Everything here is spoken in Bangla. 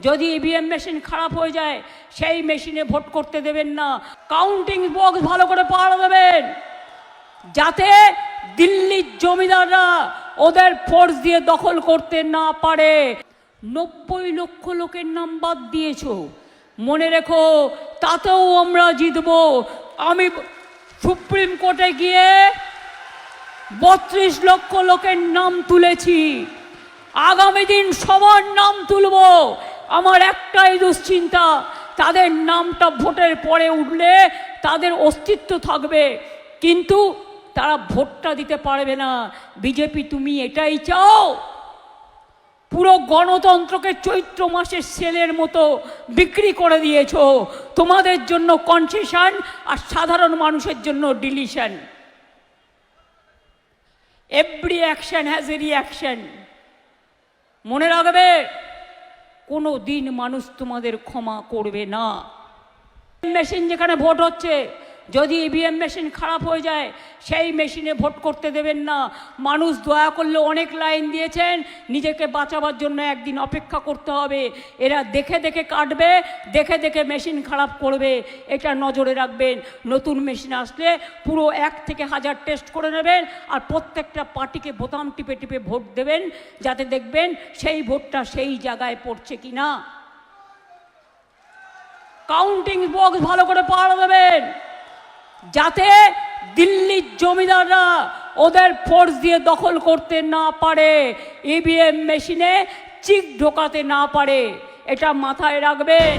যদি ইভিএম মেশিন খারাপ হয়ে যায় সেই মেশিনে ভোট করতে দেবেন না। কাউন্টিং বক্স ভালো করে পাহারা দেবেন, যাতে দিল্লির জমিদাররা ওদের ফোর্স দিয়ে দখল করতে না পারে। 90 লক্ষ লোকের নাম বাদ দিয়েছ, মনে রেখো তাতেও আমরা জিতব। আমি সুপ্রিম কোর্টে গিয়ে 32 লক্ষ লোকের নাম তুলেছি, আগামী দিন সবার নাম তুলব। আমার একটাই দুশ্চিন্তা, তাদের নামটা ভোটের পরে উঠলে তাদের অস্তিত্ব থাকবে, কিন্তু তারা ভোটটা দিতে পারবে না। বিজেপি তুমি এটাই চাও? পুরো গণতন্ত্রকে চৈত্র মাসের সেলের মতো বিক্রি করে দিয়েছ। তোমাদের জন্য কনসেশন আর সাধারণ মানুষের জন্য deletion. Every action has a reaction. মনে রাখবে, কোনো দিন মানুষ তোমাদের ক্ষমা করবে না। মেশিন যেখানে ভোট হচ্ছে, যদি ইভিএম মেশিন খারাপ হয়ে যায় সেই মেশিনে ভোট করতে দেবেন না। মানুষ দয়া করলে অনেক লাইন দিয়েছেন, নিজেকে বাঁচাবার জন্য একদিন অপেক্ষা করতে হবে। এরা দেখে দেখে কাটবে, দেখে দেখে মেশিন খারাপ করবে, এটা নজরে রাখবেন। নতুন মেশিন আসলে পুরো 1 থেকে 1000 টেস্ট করে নেবেন, আর প্রত্যেকটা পার্টিকে বোতাম টিপে টিপে ভোট দেবেন, যাতে দেখবেন সেই ভোটটা সেই জায়গায় পড়ছে কিনা। কাউন্টিং বক্স ভালো করে পাহারা দেবেন, যাতে দিল্লির জমিদাররা ওদের ফোর্স দিয়ে দখল করতে না পারে, ইভিএম মেশিনে চিক ঢোকাতে না পারে, এটা মাথায় রাখবেন।